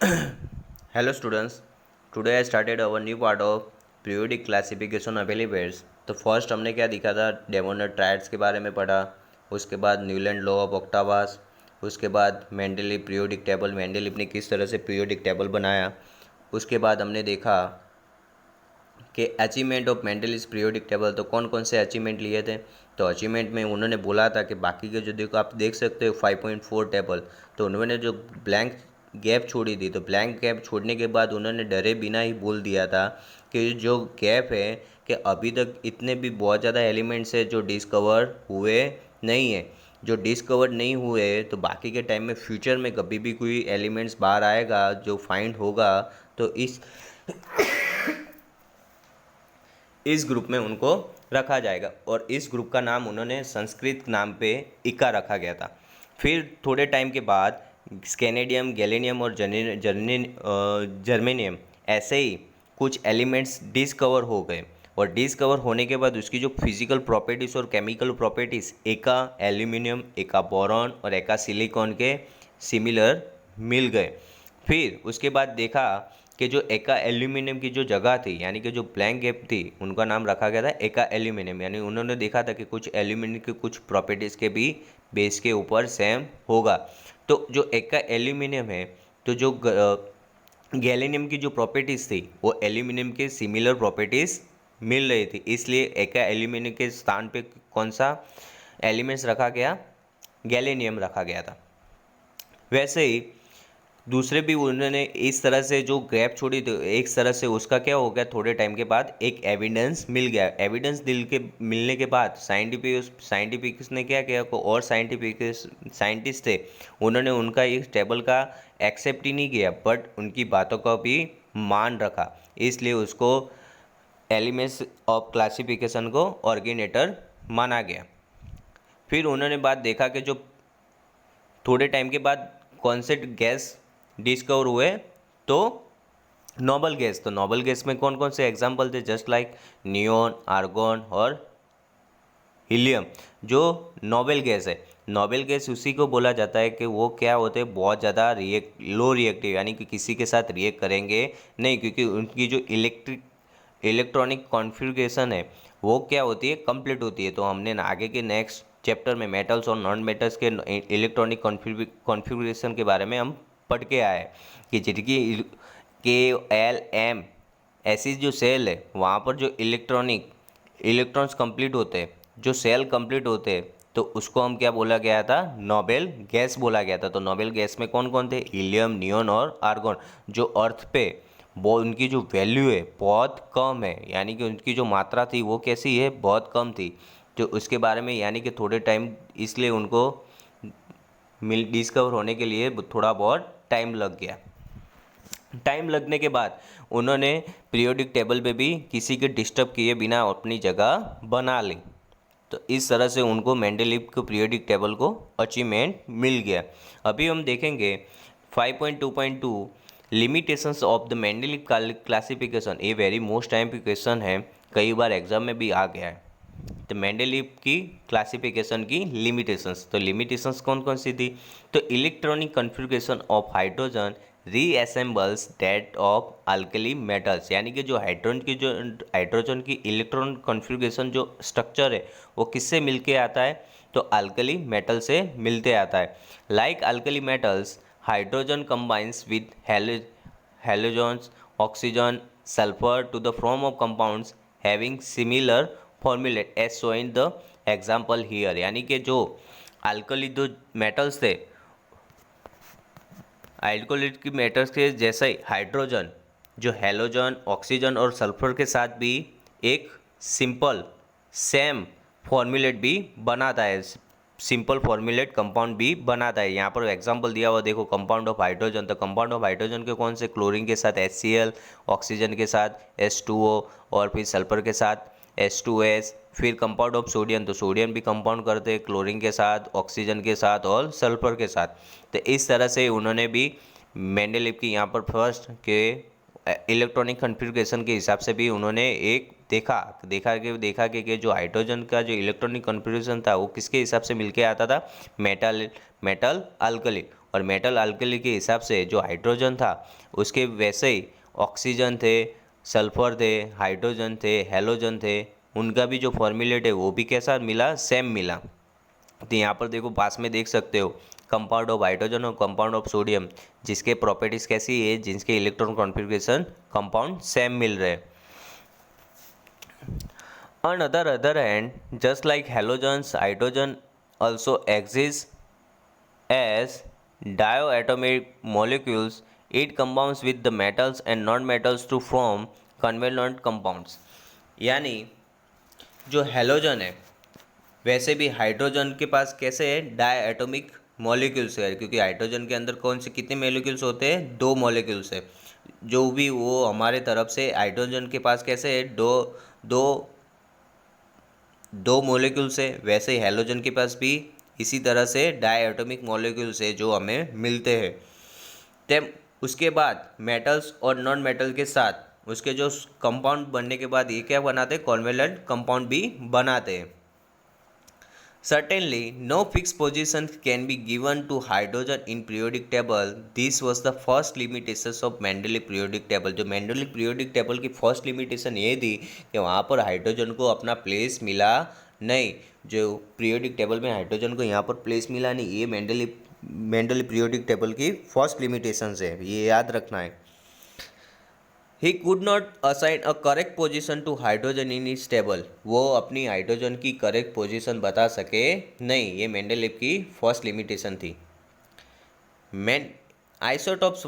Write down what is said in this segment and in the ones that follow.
Hello students, today I started our new part of periodic classification of elements। तो first हमने क्या दिखा था, डेमोनेट ट्रायड्स के बारे में पढ़ा। उसके बाद न्यूलैंड लॉ ऑफ ऑक्टावास, उसके बाद मेंडलीव पीरियोडिक टेबल, मेंडलीव ने किस तरह से पीरियोडिक टेबल बनाया। उसके बाद हमने देखा कि achievement of Mendeleev periodic table, तो कौन कौन से अचीवमेंट लिए थे। तो अचीवमेंट में उन्होंने बोला था कि बाकी के जो देखो आप देख सकते हो 5.4 टेबल, तो उन्होंने जो ब्लैंक गैप छोड़ी थी, तो ब्लैंक गैप छोड़ने के बाद उन्होंने डरे बिना ही बोल दिया था कि जो गैप है कि अभी तक इतने भी बहुत ज़्यादा एलिमेंट्स है जो डिस्कवर हुए नहीं है। जो डिस्कवर नहीं हुए तो बाकी के टाइम में फ्यूचर में कभी भी कोई एलिमेंट्स बाहर आएगा जो फाइंड होगा, तो इस ग्रुप में उनको रखा जाएगा। और इस ग्रुप का नाम उन्होंने संस्कृत नाम पे इका रखा गया था। फिर थोड़े टाइम के बाद स्कैनेडियम, गैलेनियम और जर्मेनियम ऐसे ही कुछ एलिमेंट्स डिस्कवर हो गए। और डिस्कवर होने के बाद उसकी जो फिजिकल प्रॉपर्टीज़ और केमिकल प्रॉपर्टीज़ एका एल्यूमिनियम, एका बोरॉन और एका सिलिकॉन के सिमिलर मिल गए। फिर उसके बाद देखा कि जो एका एल्यूमिनियम की जो जगह थी, यानी कि जो ब्लैंक गैप थी, उनका नाम रखा गया था एका एल्यूमिनियम। यानी उन्होंने देखा था कि कुछ एल्यूमिनियम के कुछ प्रॉपर्टीज़ के भी बेस के ऊपर सेम होगा। तो जो एका एल्यूमिनियम है, तो जो गैलेनियम की जो प्रॉपर्टीज़ थी वो एल्यूमिनियम के सिमिलर प्रॉपर्टीज़ मिल रही थी, इसलिए एका एल्यूमिनियम के स्थान पे कौन सा एलिमेंट्स रखा गया, गैलेनियम रखा गया था। वैसे ही दूसरे भी उन्होंने इस तरह से जो गैप छोड़ी, तो एक तरह से उसका क्या हो गया, थोड़े टाइम के बाद एक एविडेंस मिल गया। एविडेंस मिलने के बाद साइंटिफिक्स ने क्या किया, को और साइंटिस्ट थे, उन्होंने उनका इस टेबल का एक्सेप्ट ही नहीं किया, बट उनकी बातों का भी मान रखा। इसलिए उसको एलिमेंट्स ऑफ क्लासिफिकेशन को ऑर्गेनेटर माना गया। फिर उन्होंने बात देखा कि जो थोड़े टाइम के बाद कौन से गैस डिस्कवर हुए, तो नोबल गैस। तो नोबल गैस में कौन कौन से एग्जाम्पल थे, जस्ट लाइक नियोन, आर्गन और हीलियम। जो नोबेल गैस है, नोबेल गैस उसी को बोला जाता है कि वो क्या होते हैं, बहुत ज़्यादा लो रिएक्टिव, यानी कि किसी के साथ रिएक्ट करेंगे नहीं, क्योंकि उनकी जो इलेक्ट्रॉनिक कॉन्फ़िगरेशन है वो क्या होती है, कंप्लीट होती है। तो हमने आगे के नेक्स्ट चैप्टर में मेटल्स और नॉन मेटल्स के इलेक्ट्रॉनिक कॉन्फ़िगरेशन के बारे में हम पढ़ के आए कि जिनकी KLM ऐसी जो सेल है, वहाँ पर जो इलेक्ट्रॉन्स कंप्लीट होते हैं, जो सेल कंप्लीट होते हैं, तो उसको हम क्या बोला गया था, नोबेल गैस बोला गया था। तो नोबेल गैस में कौन कौन थे, हीलियम, नियोन और आर्गन। जो अर्थ पे वो उनकी जो वैल्यू है बहुत कम है, यानी कि उनकी जो मात्रा थी वो कैसी है, बहुत कम थी। जो उसके बारे में यानी कि थोड़े टाइम, इसलिए उनको डिस्कवर होने के लिए थोड़ा बहुत टाइम लग गया। टाइम लगने के बाद उन्होंने पीरियोडिक टेबल पे भी किसी के डिस्टर्ब किए बिना अपनी जगह बना ली। तो इस तरह से उनको मेंडलीव को पीरियोडिक टेबल को अचीवमेंट मिल गया। अभी हम देखेंगे 5.2.2 limitations of the Mendeleev classification. ये वेरी मोस्ट टाइम की क्वेश्चन है, कई बार एग्जाम में भी आ गया है। तो मेंडलीव की क्लासिफिकेशन की लिमिटेशंस, तो लिमिटेशंस कौन कौन सी थी, तो electronic configuration of hydrogen resembles that of alkali metals. यानी कि जो हाइड्रोजन की इलेक्ट्रॉन कॉन्फ़िगरेशन जो स्ट्रक्चर है वो किससे मिलके आता है, तो अल्कली मेटल से मिलते आता है। Like alkali metals, hydrogen combines with halogens, oxygen, sulfur to the form of compounds having similar formulate as shown in the example here। यानी कि जो अल्कली जो मेटल्स थे, अल्कोलिट की मेटल्स के जैसे ही हाइड्रोजन, जो हेलोजन, ऑक्सीजन और सल्फर के साथ भी एक सिंपल सेम फॉर्मूलेट भी बनाता है, सिंपल फॉर्मूलेट कंपाउंड भी बनाता है। यहाँ पर एग्जांपल दिया हुआ देखो, कंपाउंड ऑफ हाइड्रोजन। तो कंपाउंड ऑफ हाइड्रोजन के कौन से, क्लोरीन के साथ HCl, ऑक्सीजन के साथ H2O और फिर सल्फर के साथ H2S। फिर कंपाउंड ऑफ सोडियम, तो सोडियम भी कंपाउंड करते हैं क्लोरीन के साथ, ऑक्सीजन के साथ और सल्फर के साथ। तो इस तरह से उन्होंने भी मेंडलीव की यहाँ पर फर्स्ट के इलेक्ट्रॉनिक कॉन्फ़िगरेशन के हिसाब से भी उन्होंने एक देखा कि जो हाइड्रोजन का जो इलेक्ट्रॉनिक कॉन्फ़िगरेशन था वो किसके हिसाब से मिलके आता था, मेटल अल्कली। और मेटल अल्कली के हिसाब से जो हाइड्रोजन था उसके वैसे ही ऑक्सीजन थे, सल्फर थे, हाइड्रोजन थे, हेलोजन थे, उनका भी जो फॉर्मूलेट है वो भी कैसा मिला, सेम मिला। तो यहाँ पर देखो पास में देख सकते हो कंपाउंड ऑफ हाइड्रोजन और कंपाउंड ऑफ सोडियम, जिसके प्रॉपर्टीज कैसी है, जिसके इलेक्ट्रॉन कॉन्फ़िगरेशन कंपाउंड सेम मिल रहे हैं। On other hand, just like halogens, hydrogen also exists as diatomic molecules. It combines with the metals and non-metals to form covalent compounds. यानी जो halogen है वैसे भी हाइड्रोजन के पास कैसे है, डाई एटोमिक मॉलिक्यूल्स है, क्योंकि हाइड्रोजन के अंदर कौन से कितने मॉलिक्यूल्स होते हैं, 2 मॉलिक्यूल्स है। जो भी वो हमारे तरफ से हाइड्रोजन के पास कैसे है, दो दो मॉलिक्यूल्स है, वैसे ही हेलोजन के पास भी इसी तरह से डाई एटोमिक मॉलिक्यूल्स है जो हमें मिलते हैं। तब उसके बाद मेटल्स और नॉन मेटल के साथ उसके जो कंपाउंड बनने के बाद ये क्या बनाते हैं, कॉन्वेलेंट कंपाउंड भी बनाते हैं। Certainly, no fixed position can be given to hydrogen in periodic table. This was the first limitations of Mendeleev periodic table. जो Mendeleev periodic table की फर्स्ट लिमिटेशन ये थी कि वहाँ पर हाइड्रोजन को अपना प्लेस मिला नहीं। जो पीरियोडिक टेबल में हाइड्रोजन को यहाँ पर प्लेस मिला नहीं, ये मेंडलीव पीरियोडिक टेबल की फर्स्ट लिमिटेशंस है, ये याद रखना है। He could not assign a correct position to hydrogen in its table. वो अपनी हाइड्रोजन की करेक्ट पोजीशन बता सके नहीं, ये मेंडलीव की फर्स्ट लिमिटेशन थी। Isotopes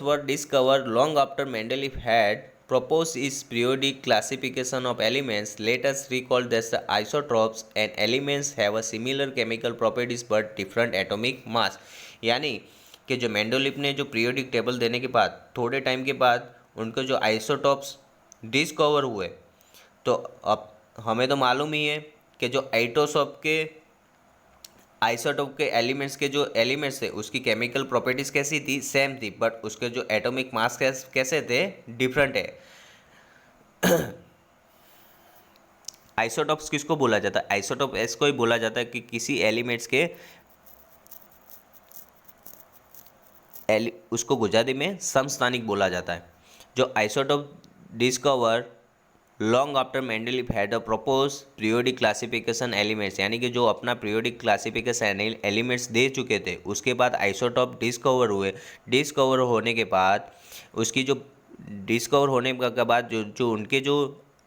were discovered long after Mendeleev had proposed his periodic classification of elements. Let us recall that the isotopes and elements have a similar chemical properties but different atomic mass. यानी कि जो Mendeleev ने जो periodic table देने के बाद थोड़े time के बाद उनको जो आइसोटॉप्स डिस्कवर हुए, तो अब हमें तो मालूम ही है कि जो आइसोटॉप के एलिमेंट्स के जो एलिमेंट्स थे उसकी केमिकल प्रॉपर्टीज कैसी थी, सेम थी, बट उसके जो एटॉमिक मास कैसे थे, डिफरेंट है। आइसोटॉप्स किसको बोला जाता है, आइसोटॉप इसको ही बोला जाता है कि किसी एलिमेंट्स के उसको गुजराती में समस्थानिक बोला जाता है। जो isotope discover long after Mendeleev had a propose periodic classification elements, यानी कि जो अपना पीरियोडिक क्लासिफिकेशन एलिमेंट्स दे चुके थे उसके बाद आइसोटॉप डिस्कवर हुए। डिस्कवर होने के बाद उसकी जो डिस्कवर होने के बाद जो उनके जो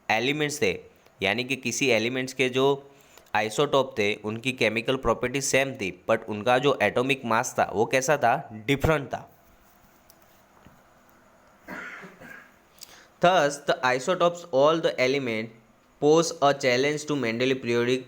एलिमेंट्स थे, यानी कि किसी एलिमेंट्स के जो आइसोटॉप थे उनकी केमिकल प्रॉपर्टी सेम थी, बट उनका जो एटॉमिक मास था वो कैसा था, डिफरेंट था। Thus, the isotopes all the element pose a challenge to Mendeleev periodic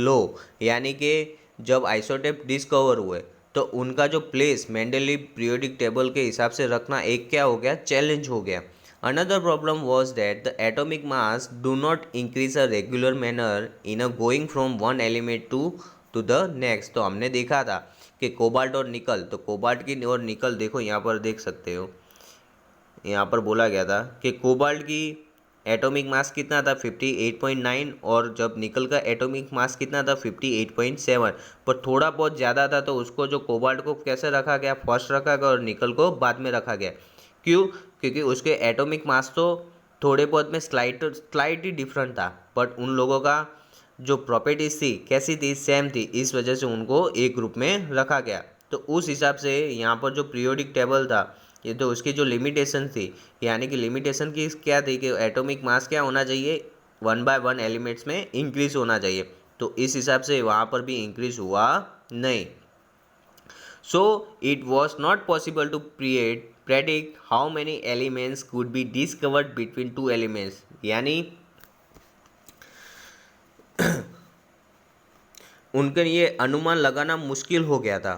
law, यानी कि जब आइसोटॉप डिस्कवर हुए तो उनका जो प्लेस मेंडलीव पीरियोडिक टेबल के हिसाब से रखना एक क्या हो गया, चैलेंज हो गया। Another problem was that the atomic mass do not increase a regular manner in a going from one element to the next। तो हमने देखा था कि कोबाल्ट और निकल, तो कोबाल्ट की और निकल देखो यहाँ पर देख सकते हो, यहाँ पर बोला गया था कि कोबाल्ट की एटॉमिक मास कितना था, 58.9, और जब निकल का एटॉमिक मास कितना था, 58.7, पर थोड़ा बहुत ज़्यादा था तो उसको जो कोबाल्ट को कैसे रखा गया, फर्स्ट रखा गया और निकल को बाद में रखा गया। क्यों, क्योंकि उसके एटॉमिक मास तो थोड़े बहुत में स्लाइट ही डिफरेंट था, बट उन लोगों का जो प्रॉपर्टीज थी कैसी थी, सेम थी, इस वजह से उनको एक ग्रुप में रखा गया। तो उस हिसाब से यहाँ पर जो पीरियोडिक टेबल था ये तो उसकी जो लिमिटेशन थी, यानी कि लिमिटेशन की क्या थी कि एटॉमिक मास क्या होना चाहिए, 1/1 एलिमेंट्स में इंक्रीज होना चाहिए, तो इस हिसाब से वहाँ पर भी इंक्रीज हुआ नहीं। So it was not possible to predict how many elements could be discovered between two elements, यानी उनके लिए अनुमान लगाना मुश्किल हो गया था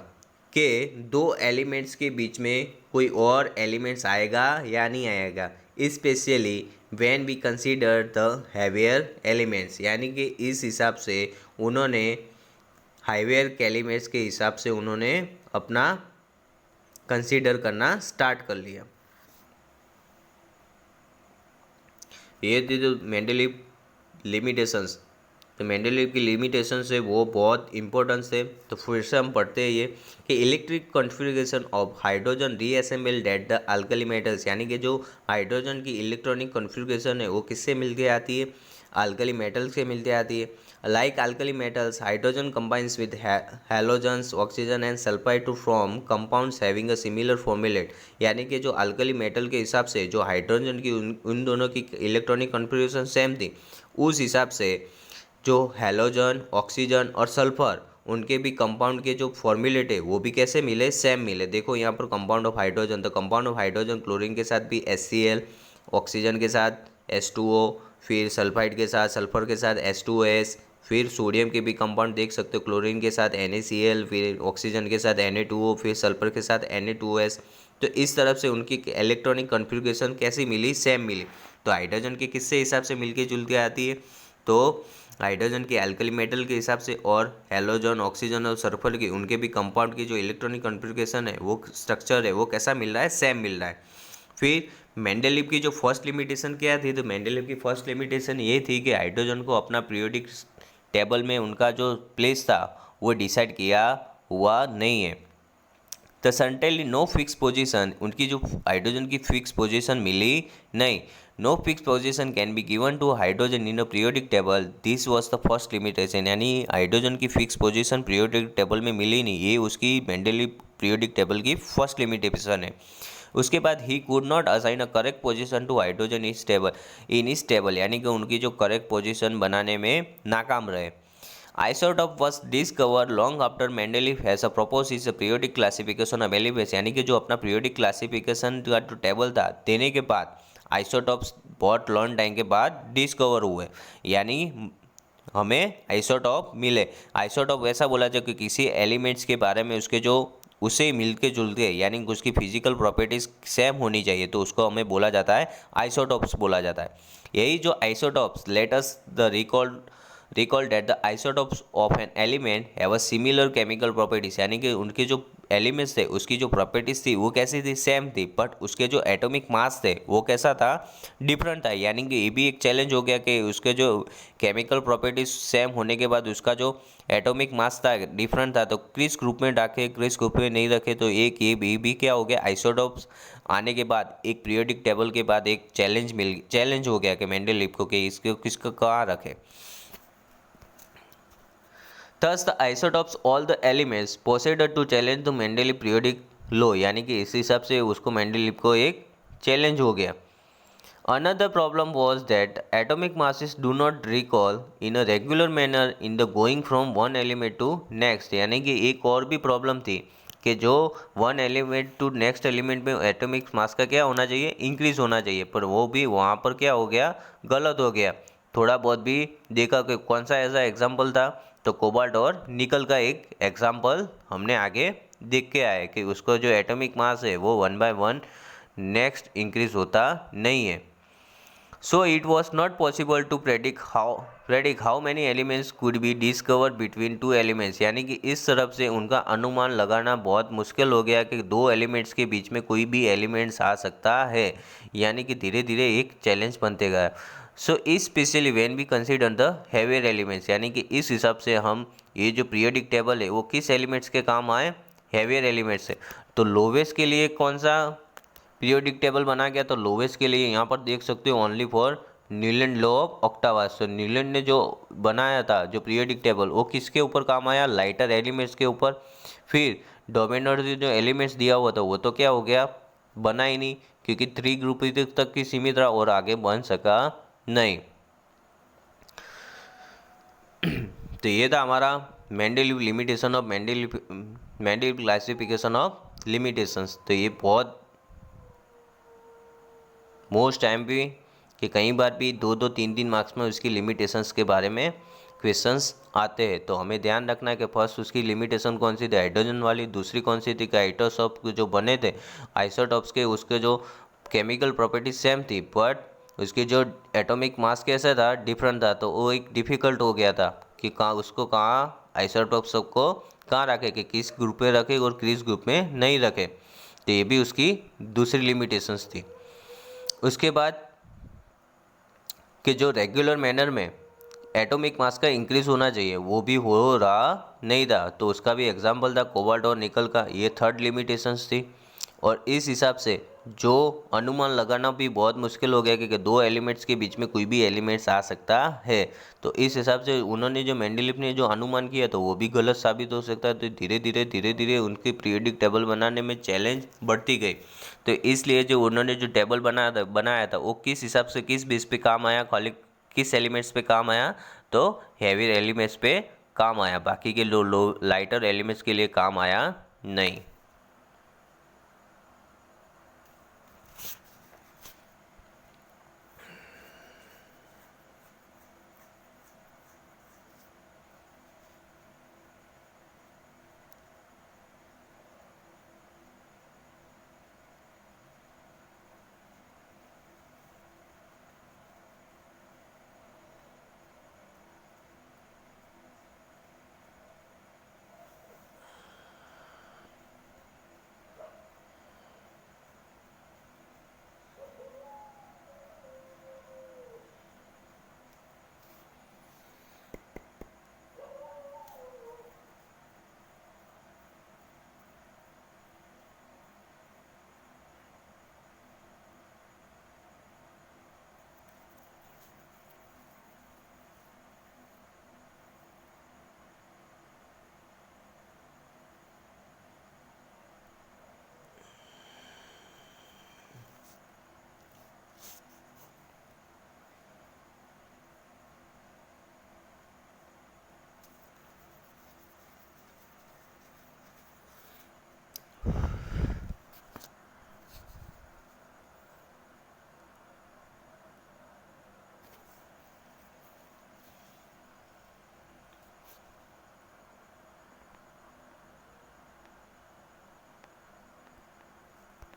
कि दो एलिमेंट्स के बीच में कोई और एलिमेंट्स आएगा या नहीं आएगा, specially when we consider the heavier elements, यानी कि इस हिसाब से उन्होंने हाईवेयर एलिमेंट्स के हिसाब से उन्होंने अपना कंसीडर करना स्टार्ट कर लिया। ये थी जो मेंडलीव लिमिटेशंस तो मेंडलीव की लिमिटेशंस है वो बहुत इंपॉर्टेंस है। तो फिर से हम पढ़ते हैं ये कि electric configuration of hydrogen resembled at the alkali metals, यानी कि जो हाइड्रोजन की इलेक्ट्रॉनिक कॉन्फ़िगरेशन है वो किससे मिलके आती है, अल्कली मेटल से मिलके आती है। Like alkali metals hydrogen combines with halogens oxygen and sulphide to form compounds having a similar formulate, यानी कि जो अल्कली मेटल के हिसाब से जो हाइड्रोजन की उन दोनों की इलेक्ट्रॉनिक कॉन्फ़िगरेशन सेम थी, उस हिसाब से जो हैलोजन ऑक्सीजन और सल्फर उनके भी कंपाउंड के जो फॉर्मूलेट है वो भी कैसे मिले, सेम मिले। देखो यहाँ पर कंपाउंड ऑफ हाइड्रोजन, तो कंपाउंड ऑफ हाइड्रोजन क्लोरीन के साथ भी HCl, ऑक्सीजन के साथ H2O, फिर सल्फाइड के साथ सल्फर के साथ H2S, फिर सोडियम के भी कंपाउंड देख सकते हो, क्लोरीन के साथ NaCl, फिर ऑक्सीजन के साथ Na2O, फिर सल्फर के साथ Na2S। तो इस तरफ से उनकी इलेक्ट्रॉनिक कॉन्फ़िगरेशन कैसी मिली, सेम मिली। तो हाइड्रोजन के किससे हिसाब से मिलके जुल के आती है, तो हाइड्रोजन के अल्कली मेटल के हिसाब से, और हैलोजन ऑक्सीजन और सल्फर की उनके भी कंपाउंड की जो इलेक्ट्रॉनिक कॉन्फ़िगरेशन है वो स्ट्रक्चर है वो कैसा मिल रहा है, सेम मिल रहा है। फिर मेंडलीव की जो फर्स्ट लिमिटेशन क्या थी, तो मेंडलीव की फर्स्ट लिमिटेशन ये थी कि हाइड्रोजन को अपना पीरियोडिक टेबल में उनका जो प्लेस था वो डिसाइड किया हुआ नहीं है। तो सर्टेनली नो फिक्स पोजीशन, उनकी जो हाइड्रोजन की फिक्स पोजीशन मिली नहीं। No fix position can be given to hydrogen in a periodic table, this was the first limitation, यानी हाइड्रोजन की फिक्स पोजीशन पीरियोडिक टेबल में मिली नहीं, ये उसकी मेंडलीव पीरियोडिक टेबल की फर्स्ट लिमिटेशन है। उसके बाद ही could not assign a correct position to hydrogen इस टेबल, यानी कि उनकी जो करेक्ट पोजीशन बनाने में नाकाम रहे। Isotope was discovered long after Mendeleev has a proposed his periodic classification of elements, यानी कि जो अपना periodic classification का जो टेबल था देने के बाद आइसोटॉप्स बहुत लॉन्ग टाइम के बाद डिस्कवर हुए, यानी हमें आइसोटॉप मिले। आइसोटॉप वैसा बोला जाए कि किसी एलिमेंट्स के बारे में उसके जो उसे मिलके जुलते, यानी कि उसकी फिजिकल प्रॉपर्टीज सेम होनी चाहिए, तो उसको हमें बोला जाता है आइसोटॉप्स बोला जाता है। यही जो isotopes let us the recall that the isotopes of an element have a similar chemical properties, यानी कि उनके जो एलिमेंट्स थे उसकी जो प्रॉपर्टीज थी वो कैसी थी, सेम थी, बट उसके जो एटॉमिक मास थे वो कैसा था, डिफरेंट था। यानी कि ये भी एक चैलेंज हो गया कि उसके जो केमिकल प्रॉपर्टीज सेम होने के बाद उसका जो एटॉमिक मास था डिफरेंट था, तो किस ग्रुप में रखे किस ग्रुप में नहीं रखे, तो एक ये भी क्या हो गया, आइसोटॉप्स आने के बाद एक पीरियोडिक टेबल के बाद एक चैलेंज हो गया कि मेंडलीव को कि इसको किसको कहाँ रखे। Thus the isotopes all the elements proceeded to challenge the Mendeleev periodic law, यानी कि इस हिसाब से उसको मेंडलीव को एक चैलेंज हो गया। Another problem was that atomic masses do not recall in a regular manner in the going from one element to next, यानी कि एक और भी प्रॉब्लम थी कि जो one element to next element में एटॉमिक मास का क्या होना चाहिए, इंक्रीज होना चाहिए, पर वो भी वहाँ पर क्या हो गया, गलत हो गया। थोड़ा बहुत भी देखा कि कौन सा ऐसा एग्जाम्पल था, तो कोबाल्ट और निकल का एक एग्जाम्पल हमने आगे देख के आए कि उसको जो एटॉमिक मास है वो 1 by 1 नेक्स्ट इंक्रीज होता नहीं है। So it was not possible to predict how many elements could be discover between two elements, यानी कि इस तरफ से उनका अनुमान लगाना बहुत मुश्किल हो गया कि दो एलिमेंट्स के बीच में कोई भी एलिमेंट्स आ सकता है, यानी कि धीरे धीरे एक चैलेंज बनते गया। So specially when we consider the heavier elements, यानी कि इस हिसाब से हम ये जो पीरियोडिक टेबल है वो किस एलिमेंट्स के काम आए, हेवियर एलिमेंट्स से। तो लोवेस्ट के लिए कौन सा पीरियोडिक टेबल बना गया, तो लोवेस्ट के लिए यहाँ पर देख सकते हो only for Newland law of octaves. तो न्यूलैंड ने जो बनाया था जो पीरियोडिक टेबल वो किसके ऊपर काम आया, लाइटर एलिमेंट्स के ऊपर। फिर डोमिनर जो एलिमेंट्स दिया हुआ था वो तो क्या हो गया, बना ही नहीं, क्योंकि 3 ग्रुप तक की सीमित रहा और आगे बन सका नहीं। तो ये था हमारा Mendeleev limitation of Mendeleev classification of limitations. तो ये बहुत मोस्ट टाइम भी कि कई बार भी 2-2 3-3 मार्क्स में उसकी लिमिटेशंस के बारे में क्वेश्चंस आते हैं। तो हमें ध्यान रखना है कि फर्स्ट उसकी लिमिटेशन कौन सी थी, हाइड्रोजन वाली, दूसरी कौन सी थी कि आइसोटॉप जो बने थे आइसोटॉप्स के उसके जो केमिकल प्रॉपर्टीज सेम थी, बट उसके जो एटॉमिक मास कैसा था, डिफरेंट था, तो वो एक डिफ़िकल्ट हो गया था कि कहाँ आइसोटॉप सबको कहाँ रखे, कि किस ग्रुप में रखे और किस ग्रुप में नहीं रखे। तो ये भी उसकी दूसरी लिमिटेशंस थी। उसके बाद कि जो रेगुलर मैनर में एटॉमिक मास का इंक्रीज होना चाहिए, वो भी हो रहा नहीं था। तो उसका भी एग्जाम्पल था कोबाल्ट और निकल का। ये थर्ड लिमिटेशंस थी। और इस हिसाब से जो अनुमान लगाना भी बहुत मुश्किल हो गया कि दो एलिमेंट्स के बीच में कोई भी एलिमेंट्स आ सकता है। तो इस हिसाब से उन्होंने जो मेंडलीफ ने जो अनुमान किया तो वो भी गलत साबित हो सकता है। तो धीरे धीरे उनकी पीरियडिक टेबल बनाने में चैलेंज बढ़ती गई। तो इसलिए जो उन्होंने जो टेबल बनाया था वो किस हिसाब से किस बेस पे काम आया, खाली किस एलिमेंट्स पे काम आया, तो हैवी एलिमेंट्स पे काम आया, बाकी के लो लाइटर एलिमेंट्स के लिए काम आया नहीं।